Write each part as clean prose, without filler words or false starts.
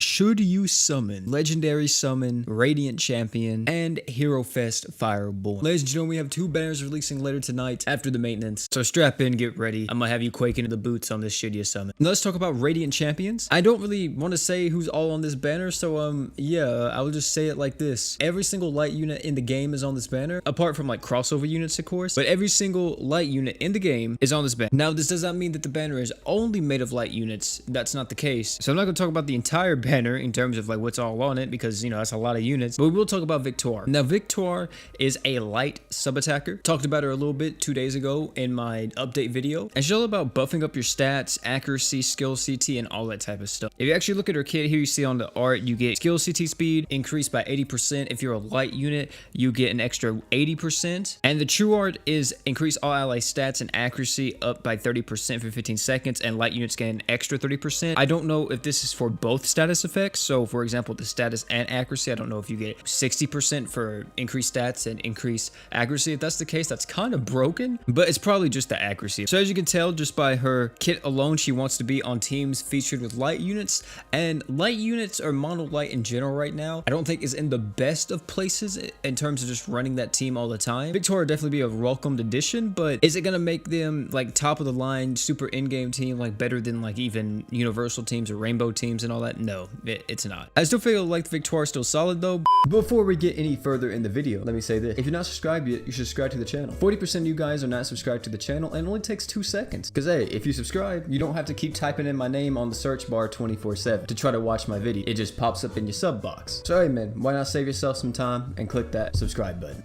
Should you summon Legendary Summon, Radiant Champion, and Hero Fest Fireborn? Ladies and gentlemen, we have two banners releasing later tonight after the maintenance. So strap in, get ready. I'm gonna have you quaking in the boots on this shittiest summon. Now let's talk about Radiant Champions. I don't really want to say who's all on this banner, so yeah, I will just say it like this. Every single light unit in the game is on this banner, apart from like crossover units of course, but every single light unit in the game is on this banner. Now this does not mean that the banner is only made of light units. That's not the case. So I'm not gonna talk about the entire banner in terms of like what's all on it, because you know that's a lot of units, but we will talk about Victoire. Now Victoire is a light sub attacker. Talked about her a little bit 2 days ago in my update video, and she's all about buffing up your stats, accuracy, skill CT, and all that type of stuff. If you actually look at her kit here, you see on the art you get skill CT speed increased by 80%. If you're a light unit, you get an extra 80%, and the true art is increase all ally stats and accuracy up by 30% for 15 seconds, and light units get an extra 30%. I don't know if this is for both status effects. So for example, the status and accuracy, I don't know if you get 60% for increased stats and increased accuracy. If that's the case, that's kind of broken, but it's probably just the accuracy. So as you can tell just by her kit alone, she wants to be on teams featured with light units, and light units or mono light in general right now, I don't think is in the best of places in terms of just running that team all the time. Victoire would definitely be a welcomed addition, but is it going to make them like top of the line, super in-game team, like better than like even universal teams or rainbow teams and all that? No, it's not. I still feel like Victoire is still solid though. Before we get any further in the video, let me say this. If you're not subscribed yet, you should subscribe to the channel. 40% of you guys are not subscribed to the channel, and it only takes 2 seconds. Because hey, if you subscribe, you don't have to keep typing in my name on the search bar 24/7 to try to watch my video. It just pops up in your sub box. So hey man, why not save yourself some time and click that subscribe button.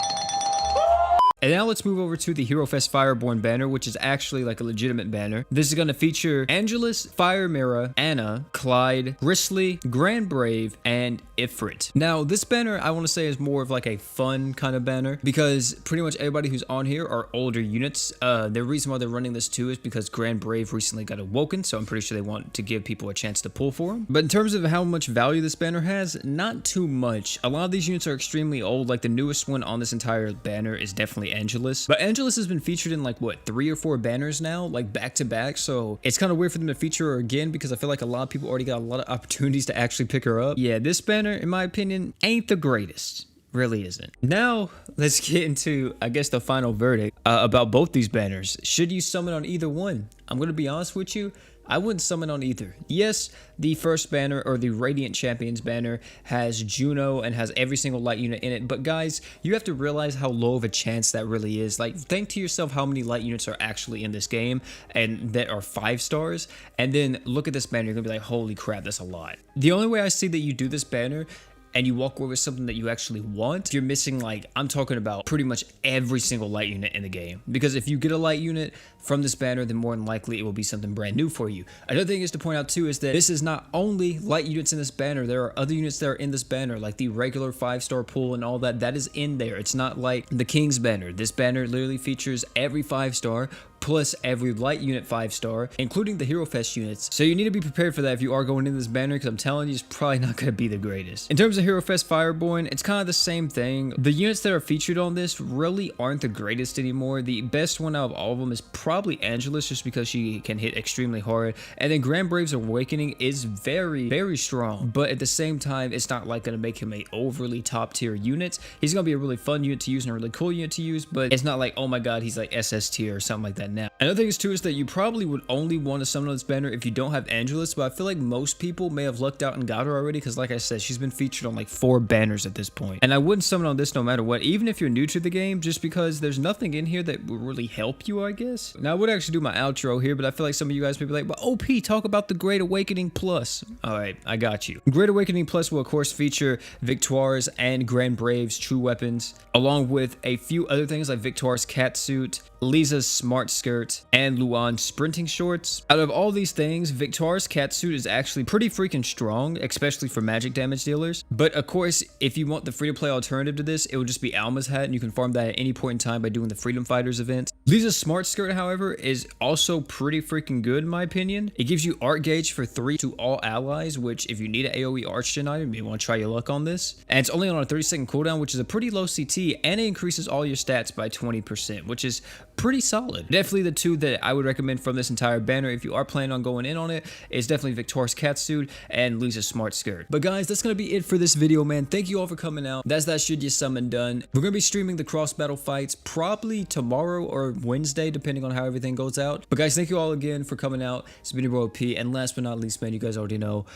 And now let's move over to the Hero Fest Fireborn banner, which is actually like a legitimate banner. This is going to feature Angelus, Fire Mirror, Anna, Clyde, Grizzly, Grand Brave, and Ifrit. Now this banner I want to say is more of like a fun kind of banner, because pretty much everybody who's on here are older units. The reason why they're running this too is because Grand Brave recently got awoken, so I'm pretty sure they want to give people a chance to pull for him. But in terms of how much value this banner has, not too much. A lot of these units are extremely old. Like the newest one on this entire banner is definitely Angelus, but Angelus has been featured in like what 3 or 4 banners now, like back to back, so it's kind of weird for them to feature her again, because I feel like a lot of people already got a lot of opportunities to actually pick her up. Yeah, this banner in my opinion ain't the greatest. Really isn't. Now let's get into, I guess, the final verdict about both these banners. Should you summon on either one? I'm gonna be honest with you, I wouldn't summon on either. Yes, the first banner, or the Radiant Champions banner, has Juno and has every single light unit in it, but guys, you have to realize how low of a chance that really is. Like, think to yourself how many light units are actually in this game and that are 5 stars, and then look at this banner, you're gonna be like, holy crap, that's a lot. The only way I see that you do this banner and you walk away with something that you actually want, you're missing, like, I'm talking about pretty much every single light unit in the game. Because if you get a light unit from this banner, then more than likely it will be something brand new for you. Another thing is to point out too is that this is not only light units in this banner, there are other units that are in this banner, like the regular 5-star pool and all that. That is in there. It's not like the King's banner. This banner literally features every 5-star plus every light unit 5-star, including the Hero Fest units. So you need to be prepared for that if you are going into this banner, because I'm telling you, it's probably not going to be the greatest. In terms of Hero Fest Fireborn, it's kind of the same thing. The units that are featured on this really aren't the greatest anymore. The best one out of all of them is probably Angelus, just because she can hit extremely hard. And then Grand Brave's Awakening is very, very strong, but at the same time, it's not like going to make him a overly top tier unit. He's going to be a really fun unit to use and a really cool unit to use, but it's not like, oh my god, he's like SS tier or something like that now. Another thing is too is that you probably would only want to summon on this banner if you don't have Angelus, but I feel like most people may have lucked out and got her already, because like I said, she's been featured on like 4 banners at this point. And I wouldn't summon on this no matter what, even if you're new to the game, just because there's nothing in here that will really help you, I guess. Now I would actually do my outro here, but I feel like some of you guys may be like, but OP, talk about the Great Awakening Plus. Alright, I got you. Great Awakening Plus will of course feature Victoire's and Grand Brave's true weapons, along with a few other things like Victoire's catsuit, Lisa's smart skirt, and Luan's sprinting shorts. Out of all these things, Victoire's catsuit is actually pretty freaking strong, especially for magic damage dealers. But of course, if you want the free-to-play alternative to this, it will just be Alma's hat, and you can farm that at any point in time by doing the Freedom Fighters event. Lisa's Smart Skirt, however, is also pretty freaking good in my opinion. It gives you art gauge for 3 to all allies, which if you need an AoE arch gen item, you want to try your luck on this. And it's only on a 30-second cooldown, which is a pretty low CT, and it increases all your stats by 20%, which is pretty solid. Definitely the two that I would recommend from this entire banner if you are planning on going in on it is definitely Victoire's catsuit and Lisa's Smart Skirt. But guys, that's gonna be it for this video, man. Thank you all for coming out. That's that should you summon done. We're gonna be streaming the cross battle fights probably tomorrow or Wednesday, depending on how everything goes out. But guys, thank you all again for coming out. It's been your boy P, and last but not least, man, you guys already know,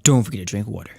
don't forget to drink water.